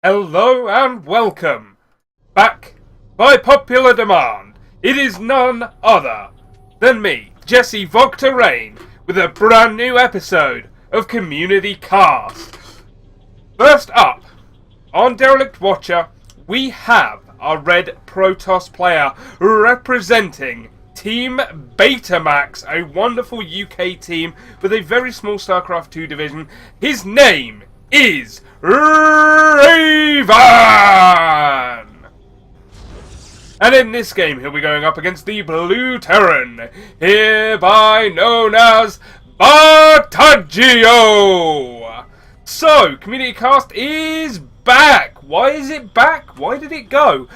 Hello and welcome back by popular demand. It is none other than me, Jesse Wherein, with a brand new episode of Community Cast. First up, on Derelict Watcher, we have our Red Protoss player representing Team BTMX, a wonderful UK team with a very small Starcraft 2 division. His name is Raven! And in this game, he'll be going up against the Blue Terran, hereby known as Bartaggio! So, Community Cast is back! Why is it back? Why did it go?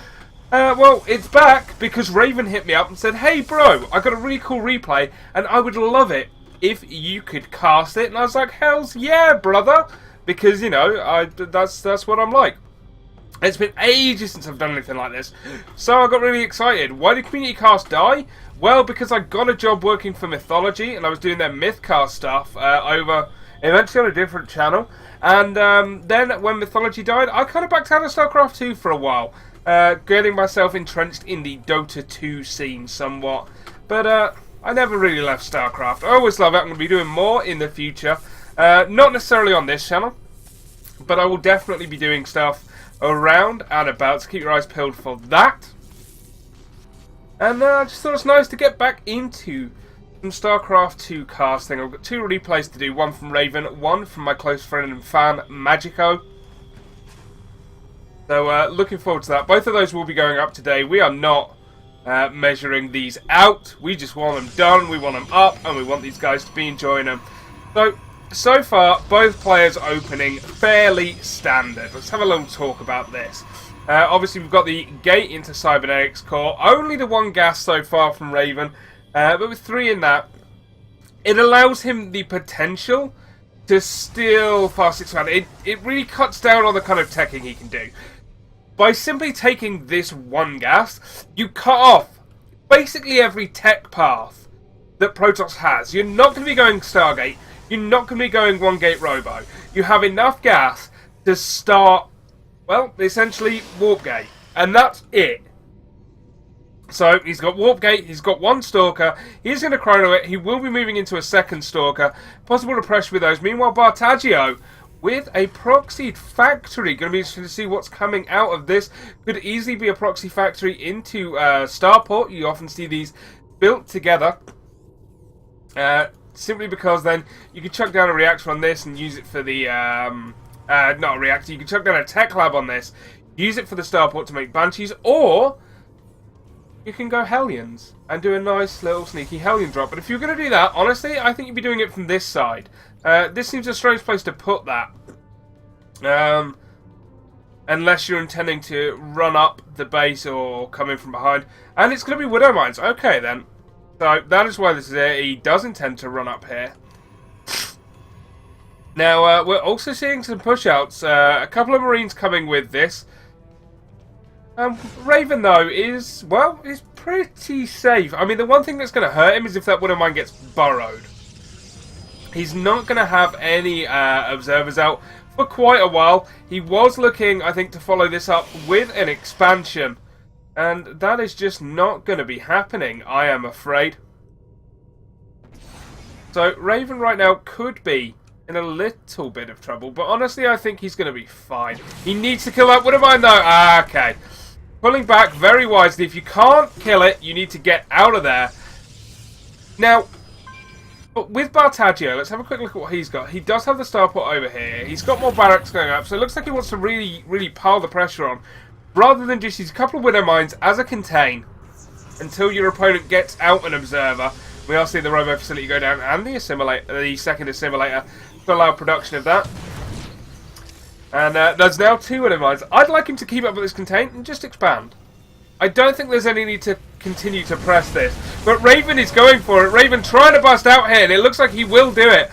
Well, it's back because Raven hit me up and said, "Hey bro, I got a really cool replay and I would love it if you could cast it." And I was like, "Hells yeah, brother!" Because, you know, that's what I'm like. It's been ages since I've done anything like this. So I got really excited. Why did Community Cast die? Well, because I got a job working for Mythology and I was doing their Mythcast stuff eventually on a different channel. And then when Mythology died, I kind of backed out of StarCraft 2 for a while. Getting myself entrenched in the Dota 2 scene somewhat. But I never really left StarCraft. I always love it. I'm going to be doing more in the future. Not necessarily on this channel, but I will definitely be doing stuff around and about, so keep your eyes peeled for that. And I just thought it was nice to get back into some StarCraft 2 casting. I've got two replays to do, one from Raven, one from my close friend and fan, Magico. So looking forward to that. Both of those will be going up today. We are not measuring these out. We just want them done, we want them up, and we want these guys to be enjoying them. So far, both players opening fairly standard. Let's have a little talk about this. Obviously, we've got the gate into Cybernetics Core. Only the one gas so far from Raven, but with 3 in that, it allows him the potential to still fast expand. It really cuts down on the kind of teching he can do. By simply taking this one gas, you cut off basically every tech path that Protoss has. You're not going to be going Stargate. You're not going to be going one gate robo. You have enough gas to start, well, essentially warp gate. And that's it. So he's got warp gate, he's got one stalker, he's going to chrono it, he will be moving into a second stalker, possible to pressure with those. Meanwhile, Bartaggio with a proxied factory. Going to be interesting to see what's coming out of this. Could easily be a proxy factory into Starport. You often see these built together. Simply because then you can chuck down a reactor on this and use it for the, not a reactor, you can chuck down a tech lab on this, use it for the starport to make Banshees, or you can go Hellions and do a nice little sneaky Hellion drop. But if you're going to do that, honestly, I think you'd be doing it from this side. This seems a strange place to put that. Unless you're intending to run up the base or come in from behind. And it's going to be Widow Mines. Okay, then. So that is why this is here. He does intend to run up here. Now, we're also seeing some push-outs. A couple of Marines coming with this. Raven, though, is pretty safe. I mean, the one thing that's going to hurt him is if that Widow Mine gets burrowed. He's not going to have any observers out for quite a while. He was looking, I think, to follow this up with an expansion. And that is just not going to be happening, I am afraid. So, Raven right now could be in a little bit of trouble. But honestly, I think he's going to be fine. He needs to kill that Widow Mine, though. Okay. Pulling back very wisely. If you can't kill it, you need to get out of there. Now, with Bartaggio, let's have a quick look at what he's got. He does have the starport over here. He's got more barracks going up. So it looks like he wants to really, really pile the pressure on. Rather than just use a couple of Widow Mines as a contain until your opponent gets out an observer. We are seeing the robo facility go down and the second assimilator to allow production of that. And there's now 2 Widow Mines. I'd like him to keep up with this contain and just expand. I don't think there's any need to continue to press this. But Raven is going for it. Raven trying to bust out here, and it looks like he will do it.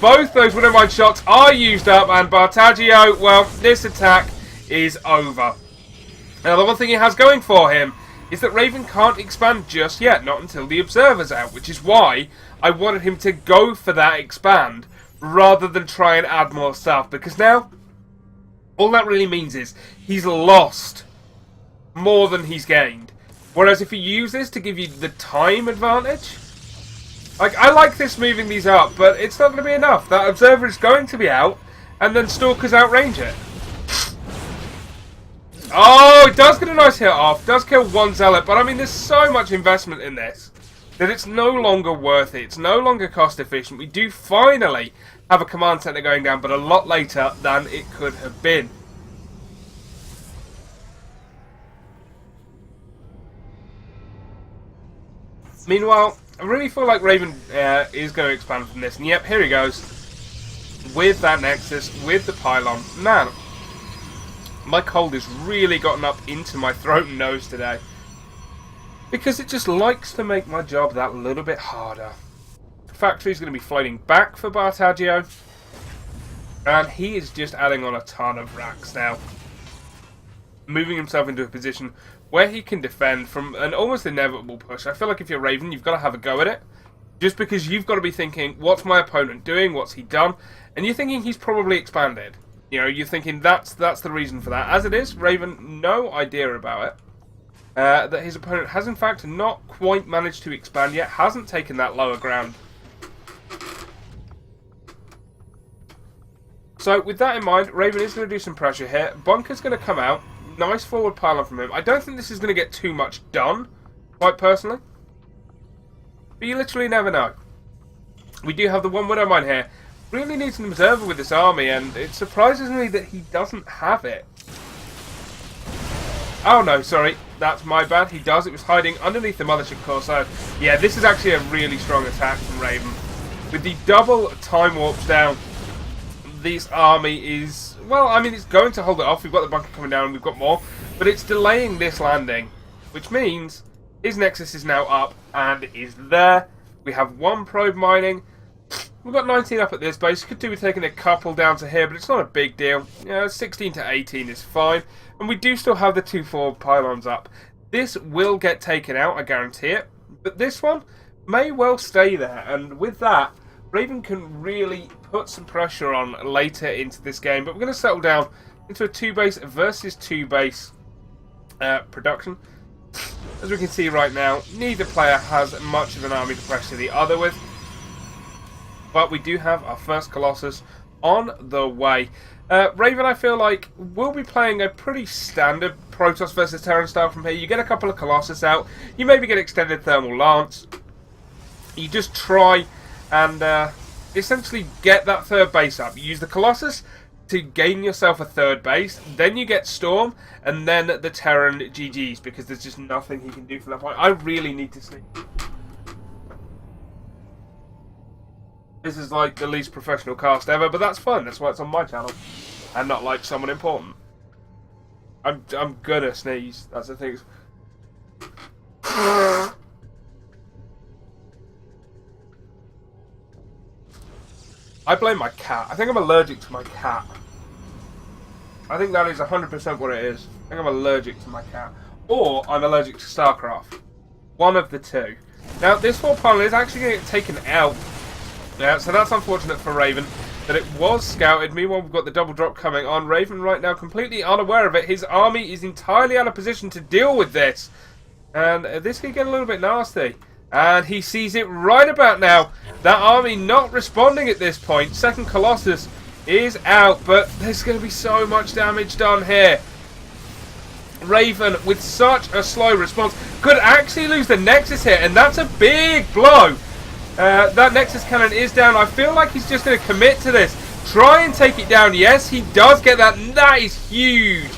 Both those Widow Mine shots are used up, and Bartaggio, well, this attack is over. Now, the one thing he has going for him is that Raven can't expand just yet, not until the Observer's out, which is why I wanted him to go for that expand rather than try and add more stuff, because now all that really means is he's lost more than he's gained. Whereas if you use this to give you the time advantage, like, I like this moving these up, but it's not going to be enough. That observer is going to be out, and then Stalkers outrange it. Oh, it does get a nice hit off. Does kill one Zealot, but I mean, there's so much investment in this that it's no longer worth it. It's no longer cost efficient. We do finally have a command center going down, but a lot later than it could have been. Meanwhile, I really feel like Raven is going to expand from this. And yep, here he goes. With that Nexus, with the pylon. Man, my cold has really gotten up into my throat and nose today. Because it just likes to make my job that little bit harder. Factory's going to be floating back for Bartaggio. And he is just adding on a ton of racks now. Moving himself into a position where he can defend from an almost inevitable push. I feel like if you're Raven, you've got to have a go at it. Just because you've got to be thinking, what's my opponent doing? What's he done? And you're thinking he's probably expanded. You know, you're thinking that's the reason for that. As it is, Raven, no idea about it. That his opponent has in fact not quite managed to expand yet. Hasn't taken that lower ground. So with that in mind, Raven is going to do some pressure here. Bunker's going to come out. Nice forward pylon from him. I don't think this is going to get too much done, quite personally. But you literally never know. We do have the one Widow Mine here. Really needs an observer with this army, and it surprises me that he doesn't have it. Oh no, sorry. That's my bad. He does. It was hiding underneath the Mothership core. So, yeah, this is actually a really strong attack from Raven. With the double time warps down, this army is... Well, I mean, it's going to hold it off. We've got the bunker coming down and we've got more. But it's delaying this landing. Which means his Nexus is now up and is there. We have one probe mining. We've got 19 up at this base. Could do with taking a couple down to here, but it's not a big deal. You know, 16 to 18 is fine. And we do still have the 2 forward pylons up. This will get taken out, I guarantee it. But this one may well stay there. And with that, Raven can really put some pressure on later into this game. But we're going to settle down into a 2-base versus 2-base production. As we can see right now, neither player has much of an army to pressure the other with. But we do have our first Colossus on the way. Raven, I feel like, will be playing a pretty standard Protoss versus Terran style from here. You get a couple of Colossus out. You maybe get extended Thermal Lance. You just try and essentially get that 3rd base up. You use the Colossus to gain yourself a 3rd base. Then you get Storm. And then the Terran GGs. Because there's just nothing he can do from that point. I really need to sleep. This is like the least professional cast ever, but that's fun. That's why it's on my channel, and not like someone important. I'm gonna sneeze. That's the thing. I blame my cat. I think I'm allergic to my cat. I think that is 100% what it is. I think I'm allergic to my cat, or I'm allergic to Starcraft. One of the two. Now this 4 pylon is actually going to get taken out. Yeah, so that's unfortunate for Raven, that it was scouted. Meanwhile, we've got the double drop coming on. Raven right now completely unaware of it. His army is entirely out of position to deal with this. And this could get a little bit nasty. And he sees it right about now. That army not responding at this point. Second Colossus is out, but there's going to be so much damage done here. Raven, with such a slow response, could actually lose the Nexus here, and that's a big blow. That Nexus cannon is down. I feel like he's just going to commit to this. Try and take it down. Yes, he does get that. That is huge.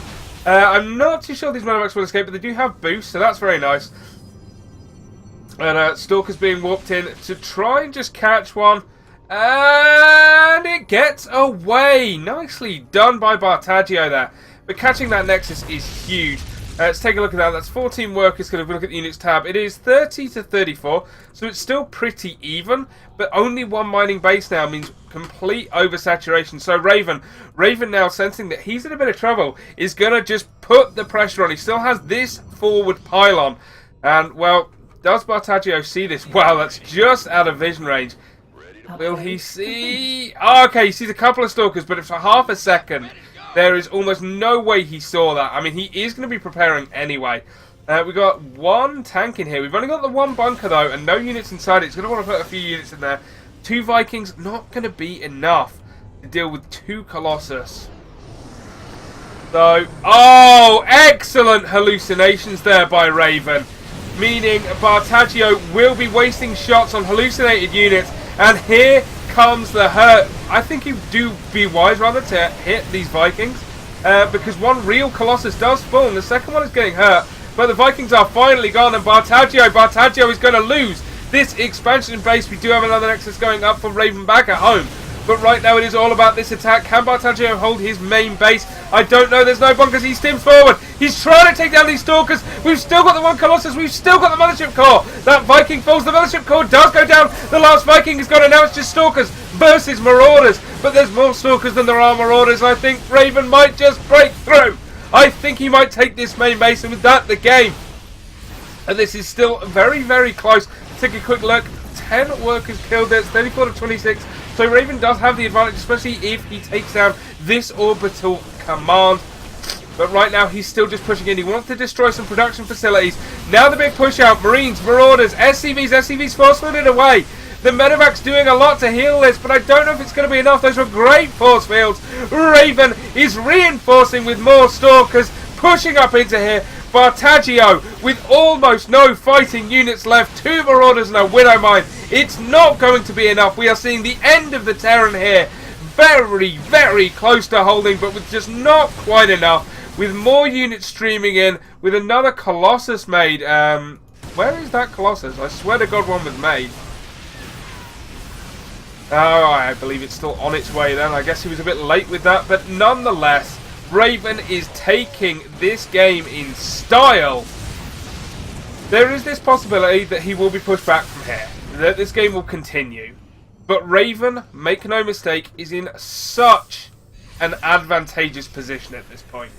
I'm not too sure these Monomax will escape, but they do have boost, so that's very nice. And Stalker's being warped in to try and just catch one. And it gets away. Nicely done by Bartaggio there. But catching that Nexus is huge. Let's take a look at that. That's 14 workers. Going to look at the units tab. It is 30 to 34, so it's still pretty even, but only one mining base now means complete oversaturation. So Raven now sensing that he's in a bit of trouble, is going to just put the pressure on. He still has this forward pylon. And, well, does Bartaggio see this? Wow, that's just out of vision range. Will he see... Oh, okay, he sees a couple of Stalkers, but it's for half a second. There is almost no way he saw that. I mean, he is going to be preparing anyway. We've got one tank in here. We've only got the one bunker, though, and no units inside it. It's going to want to put a few units in there. 2 Vikings, not going to be enough to deal with 2 Colossus. So, oh, excellent hallucinations there by Raven. Meaning Bartaggio will be wasting shots on hallucinated units. And here comes the hurt. I think he'd be wise rather to hit these Vikings. Because one real Colossus does fall and the second one is getting hurt. But the Vikings are finally gone and Bartaggio is going to lose this expansion base. We do have another Nexus going up for Raven back at home. But right now it is all about this attack. Can Bartaggio hold his main base? I don't know. There's no bunkers. He steams forward. He's trying to take down these Stalkers. We've still got the one Colossus. We've still got the Mothership Core. That Viking falls. The Mothership Core does go down. The last Viking is gone and now it's just Stalkers versus Marauders. But there's more Stalkers than there are Marauders. I think Raven might just break through. I think he might take this main base and with that the game. And this is still very, very close. Take a quick look. 10 workers killed there. It's 34 to 26. So Raven does have the advantage, especially if he takes down this orbital command. But right now he's still just pushing in. He wants to destroy some production facilities. Now the big push out. Marines, Marauders, SCVs force fielded away. The Medevac's doing a lot to heal this, but I don't know if it's going to be enough. Those were great force fields. Raven is reinforcing with more Stalkers, pushing up into here. Bartaggio with almost no fighting units left, 2 Marauders and a Widow Mine. It's not going to be enough. We are seeing the end of the Terran here. Very, very close to holding, but with just not quite enough. With more units streaming in, with another Colossus made. Where is that Colossus? I swear to God one was made. Oh, I believe it's still on its way then. I guess he was a bit late with that, but nonetheless, Raven is taking this game in style. There is this possibility that he will be pushed back from here, that this game will continue. But Raven, make no mistake, is in such an advantageous position at this point.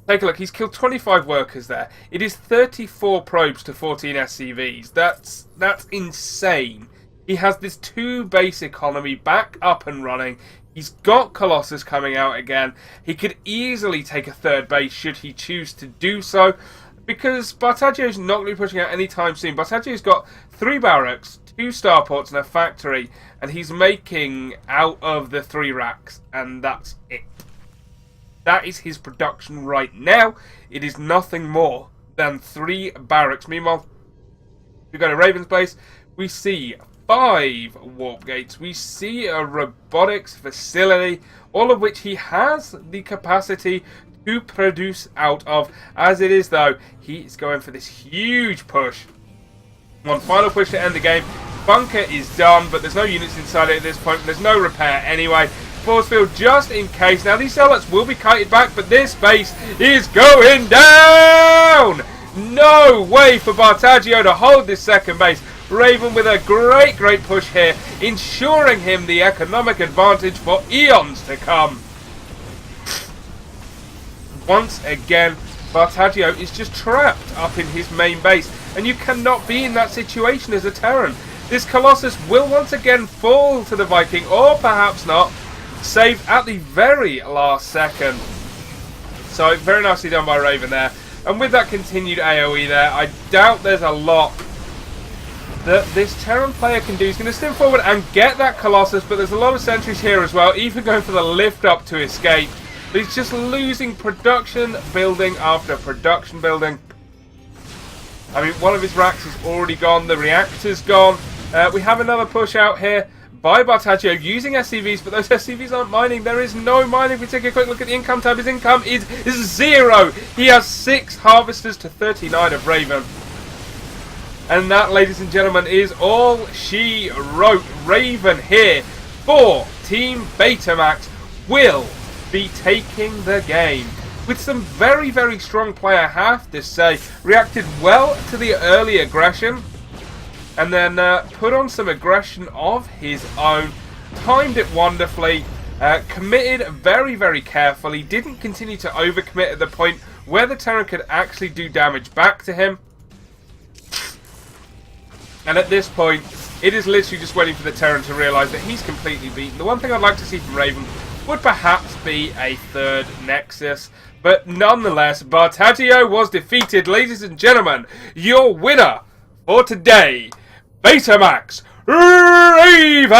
Take a look, he's killed 25 workers there. It is 34 probes to 14 SCVs. That's insane. He has this 2 base economy back up and running. He's got Colossus coming out again. He could easily take a 3rd base should he choose to do so. Because Bartaggio's not going to be pushing out anytime soon. Bartaggio's got 3 barracks, 2 starports and a factory. And he's making out of the 3 racks. And that's it. That is his production right now. It is nothing more than 3 barracks. Meanwhile, we go to Raven's place. We see 5 warp gates. We see a robotics facility, all of which he has the capacity to produce out of. As it is, though, he is going for this huge push. One final push to end the game. Bunker is done, but there's no units inside it at this point. There's no repair anyway. Force field just in case. Now these zealots will be kited back, but this base is going down. No way for Bartaggio to hold this 2nd base. Raven with a great push here, ensuring him the economic advantage for eons to come. Once again, Bartaggio is just trapped up in his main base, and you cannot be in that situation as a Terran. This Colossus will once again fall to the Viking, or perhaps not, saved at the very last second. So, very nicely done by Raven there. And with that continued AoE there, I doubt there's a lot that this Terran player can do. He's going to stim forward and get that Colossus, but there's a lot of sentries here as well, even going for the lift up to escape. But he's just losing production building after production building. I mean, one of his racks is already gone, the reactor's gone. We have another push out here by Bartaggio using SCVs, but those SCVs aren't mining. There is no mining. If we take a quick look at the income tab, his income is 0. He has 6 harvesters to 39 of Raven. And that, ladies and gentlemen, is all she wrote. Raven here for Team BTMX will be taking the game. With some very, very strong play, I have to say. Reacted well to the early aggression. And then put on some aggression of his own. Timed it wonderfully. Committed very, very carefully. Didn't continue to overcommit at the point where the Terran could actually do damage back to him. And at this point, it is literally just waiting for the Terran to realise that he's completely beaten. The one thing I'd like to see from Raven would perhaps be a third Nexus. But nonetheless, Bartaggio was defeated. Ladies and gentlemen, your winner for today, BTMX Raven!